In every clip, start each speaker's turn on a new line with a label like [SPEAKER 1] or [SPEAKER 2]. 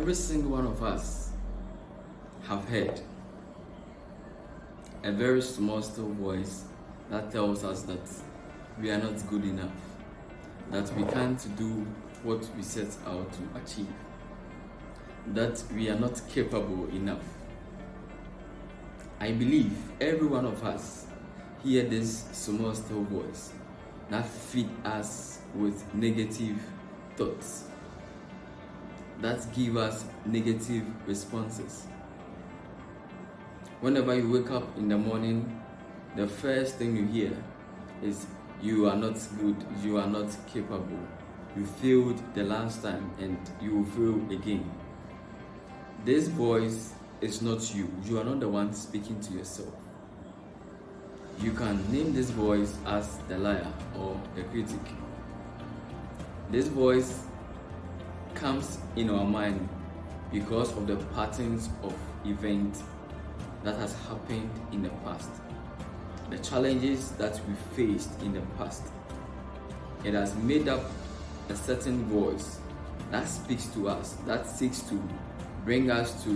[SPEAKER 1] Every single one of us have heard a very small still voice that tells us that we are not good enough, that we can't do what we set out to achieve, that we are not capable enough. I believe every one of us hear this small still voice that feed us with negative thoughts, that give us negative responses. Whenever you wake up in the morning, the first thing you hear is you are not good, you are not capable, you failed the last time and you will fail again. This voice is not you. You are not the one speaking to yourself. You can name this voice as the liar or a critic. This voice comes in our mind because of the patterns of events that has happened in the past, the challenges that we faced in the past. It has made up a certain voice that speaks to us, that seeks to bring us to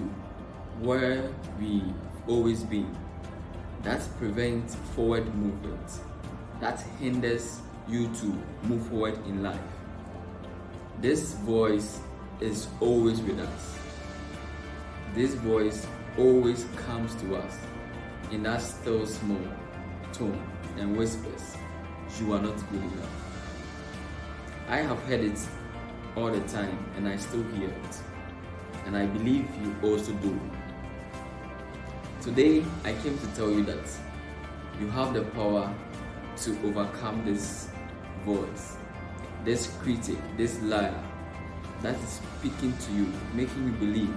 [SPEAKER 1] where we've always been, that prevents forward movement, that hinders you to move forward in life. This voice is always with us. This voice always comes to us in that still small tone and whispers, "You are not good enough." I have heard it all the time and I still hear it. And I believe you also do. Today, I came to tell you that you have the power to overcome this voice, this critic, this liar that is speaking to you, making you believe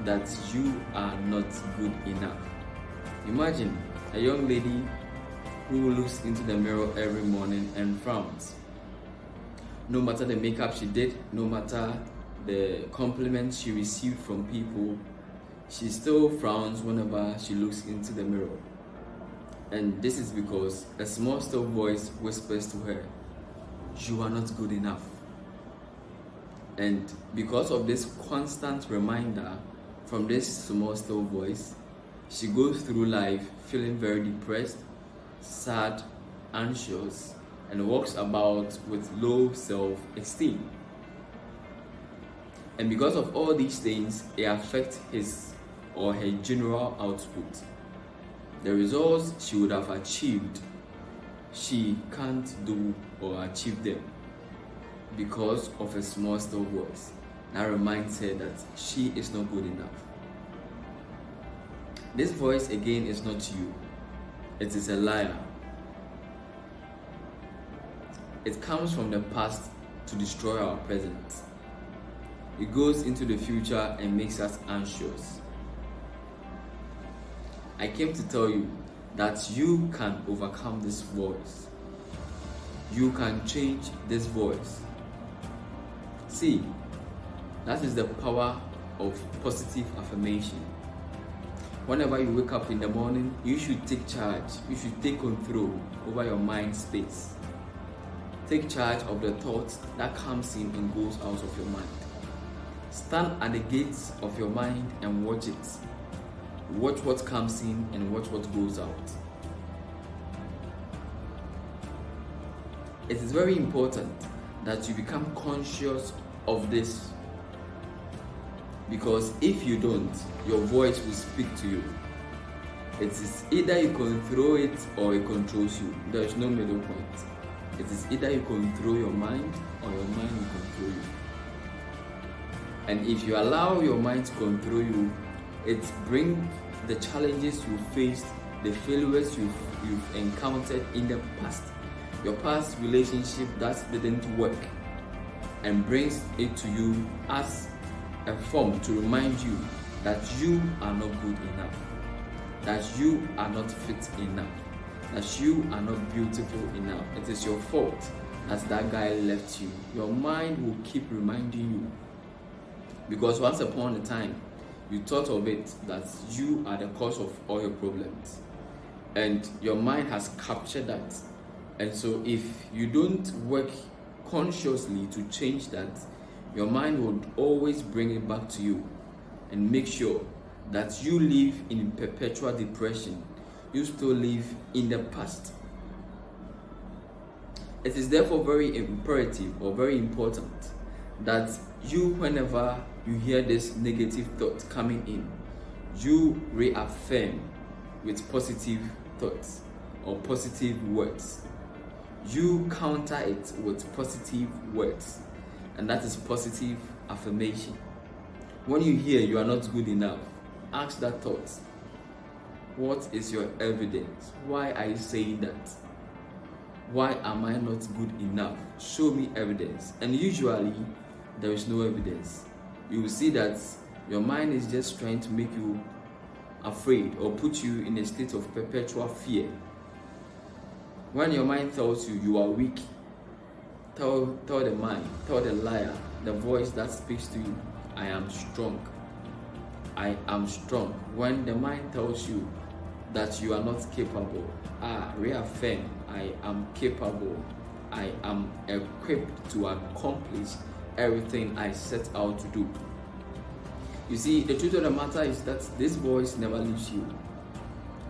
[SPEAKER 1] that you are not good enough. Imagine a young lady who looks into the mirror every morning and frowns. No matter the makeup she did, no matter the compliments she received from people, she still frowns whenever she looks into the mirror. And this is because a small still voice whispers to her, "You are not good enough." And because of this constant reminder from this small still voice, she goes through life feeling very depressed, sad, anxious, and walks about with low self-esteem. And because of all these things, it affects his or her general output. The results she would have achieved, she can't do or achieve them because of a small still voice that reminds her that she is not good enough. This voice again is not you. It is a liar. It comes from the past to destroy our present. It goes into the future and makes us anxious. I came to tell you that you can overcome this voice. You can change this voice. See, that is the power of positive affirmation. Whenever you wake up in the morning, you should take charge. You should take control over your mind space. Take charge of the thoughts that comes in and goes out of your mind. Stand at the gates of your mind and watch it. Watch what comes in and watch what goes out. It is very important that you become conscious of this, because if you don't, your voice will speak to you. It is either you control it or it controls you. There is no middle point. It is either you control your mind or your mind will control you. And if you allow your mind to control you, it brings the challenges you faced, the failures you've encountered in the past, your past relationship that didn't work, and brings it to you as a form to remind you that you are not good enough, that you are not fit enough, that you are not beautiful enough. It is your fault that guy left you. Your mind will keep reminding you, because once upon a time you thought of it that you are the cause of all your problems, and your mind has captured that. And so if you don't work consciously to change that, your mind will always bring it back to you and make sure that you live in perpetual depression. You still live in the past. It is therefore very imperative or very important that you, whenever you hear this negative thought coming in, you reaffirm with positive thoughts or positive words. You counter it with positive words, and that is positive affirmation. When you hear you are not good enough, ask that thought, what is your evidence? Why are you saying that? Why am I not good enough? Show me evidence. And usually there is no evidence. You will see that your mind is just trying to make you afraid or put you in a state of perpetual fear. When your mind tells you you are weak, tell the mind, tell the liar, the voice that speaks to you, I am strong. I am strong. When the mind tells you that you are not capable, reaffirm, I am capable. I am equipped to accomplish everything I set out to do. You see, the truth of the matter is that this voice never leaves you.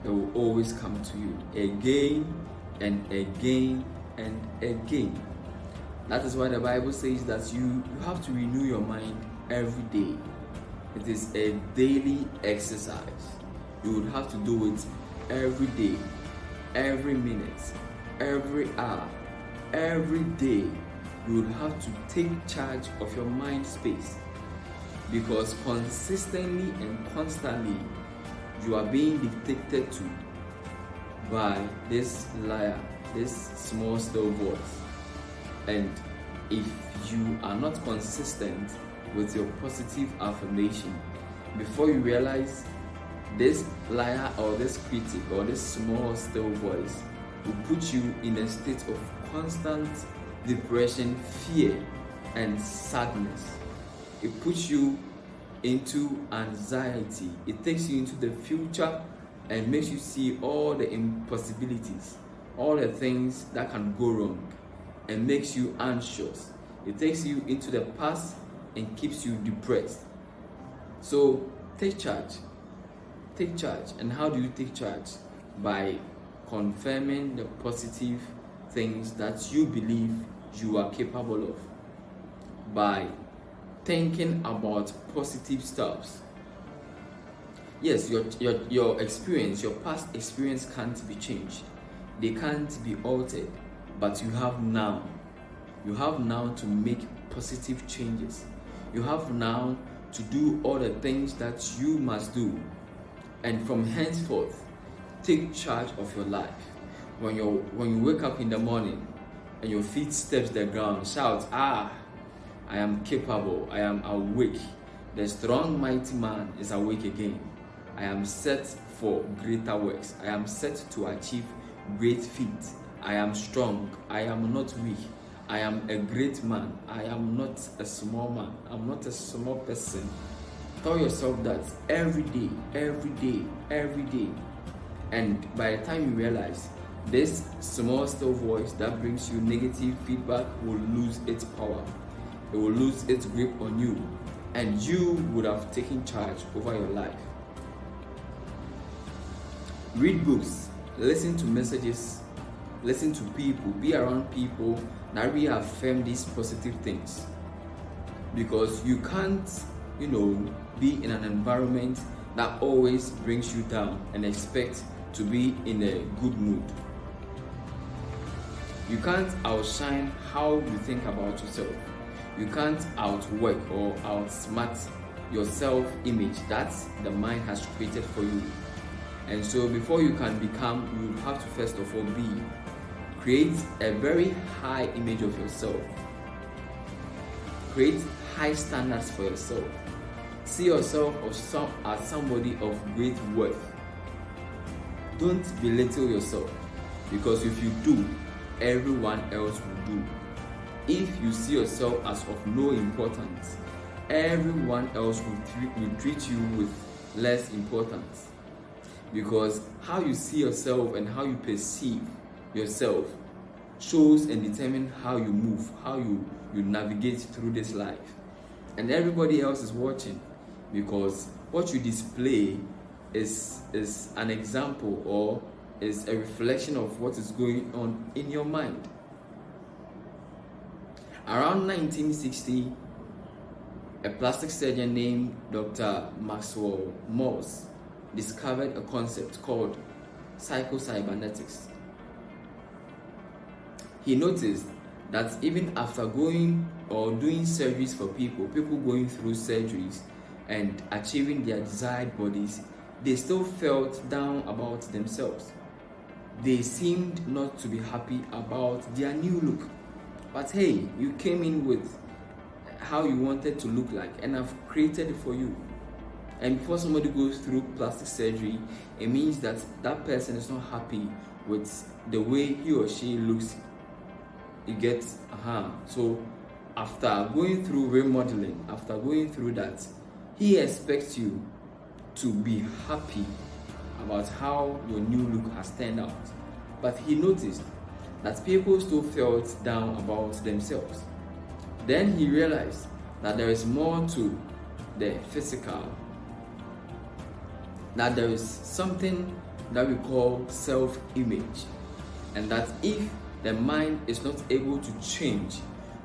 [SPEAKER 1] It will always come to you again and again and again. That is why the Bible says that you have to renew your mind every day. It is a daily exercise. You would have to do it every day, every minute, every hour, every day. You would have to take charge of your mind space, because consistently and constantly you are being dictated to by this liar, this small still voice. And if you are not consistent with your positive affirmation, before you realize, this liar or this critic or this small still voice will put you in a state of constant depression, fear, and sadness. It puts you into anxiety. It takes you into the future and makes you see all the impossibilities, all the things that can go wrong, and makes you anxious. It takes you into the past and keeps you depressed. So take charge. Take charge. And how do you take charge? By confirming the positive things that you believe you are capable of. By thinking about positive stuff. Yes, your experience, your past experience can't be changed. They can't be altered. But you have now. You have now to make positive changes. You have now to do all the things that you must do. And from henceforth, take charge of your life. When you wake up in the morning and your feet steps the ground, shout, I am capable, I am awake. The strong mighty man is awake again. I am set for greater works. I am set to achieve great feats. I am strong. I am not weak. I am a great man. I am not a small man. I'm not a small person. Tell yourself that every day, every day, every day. And by the time you realize, this small still voice that brings you negative feedback will lose its power. It will lose its grip on you, and you would have taken charge over your life. Read books, listen to messages, listen to people, be around people that reaffirm these positive things. Because you can't, be in an environment that always brings you down and expect to be in a good mood. You can't outshine how you think about yourself. You can't outwork or outsmart your self-image that the mind has created for you. And so before you can become, you have to first of all create a very high image of yourself. Create high standards for yourself. See yourself as somebody of great worth. Don't belittle yourself, because if you do, everyone else will do. If you see yourself as of no importance, everyone else will treat you with less importance. Because how you see yourself and how you perceive yourself shows and determines how you move, how you navigate through this life. and everybody else is watching, because what you display is an example, or is a reflection of what is going on in your mind. Around 1960, a plastic surgeon named Dr. Maxwell Morse discovered a concept called psychocybernetics. He noticed that even after going or doing surgeries for people going through surgeries and achieving their desired bodies, they still felt down about themselves. They seemed not to be happy about their new look. But hey, you came in with how you wanted to look like, and I've created it for you. And before somebody goes through plastic surgery, it means that that person is not happy with the way he or she looks. It gets So after going through remodeling, after going through that, he expects you to be happy about how your new look has turned out. But he noticed that people still felt down about themselves. Then he realized that there is more to the physical, that there is something that we call self-image, and that if the mind is not able to change,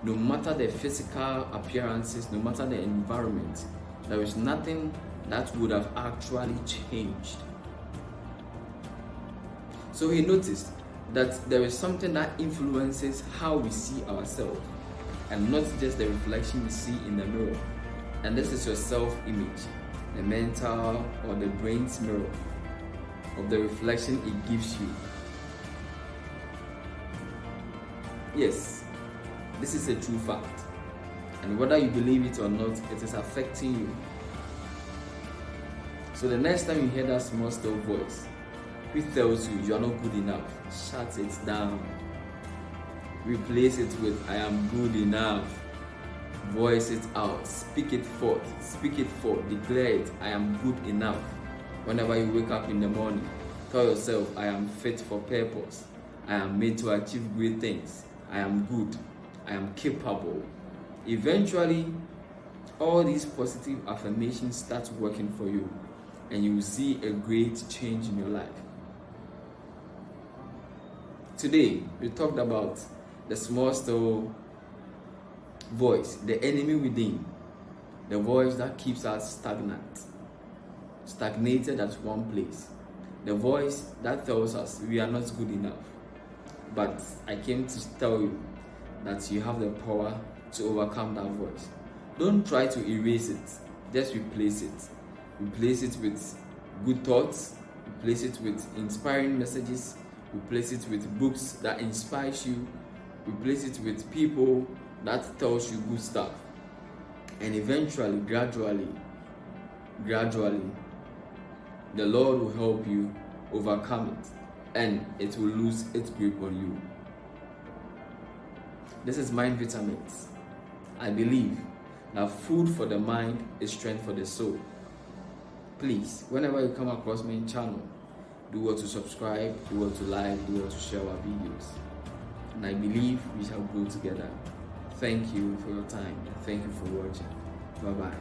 [SPEAKER 1] no matter the physical appearances, no matter the environment, there is nothing that would have actually changed. So he noticed that there is something that influences how we see ourselves, and not just the reflection you see in the mirror. And this is your self-image, the mental or the brain's mirror of the reflection it gives you. Yes, this is a true fact, and whether you believe it or not, it is affecting you. So the next time you hear that small still voice which tells you are not good enough, shut it down. Replace it with I am good enough. Voice it out, speak it forth, declare it, I am good enough. Whenever you wake up in the morning, tell yourself, I am fit for purpose, I am made to achieve great things, I am good, I am capable. Eventually, all these positive affirmations start working for you, and you will see a great change in your life. Today, we talked about the small still voice, the enemy within, the voice that keeps us stagnated at one place, the voice that tells us we are not good enough. But I came to tell you that you have the power to overcome that voice. Don't try to erase it, just replace it. Replace it with good thoughts, replace it with inspiring messages, replace it with books that inspires you, replace it with people that tells you good stuff. And eventually, gradually, the Lord will help you overcome it, and it will lose its grip on you. This is Mind Vitamins. I believe that food for the mind is strength for the soul. Please, whenever you come across my channel, do well to subscribe, do well to like, do well to share our videos. And I believe we shall grow together. Thank you for your time. Thank you for watching. Bye-bye.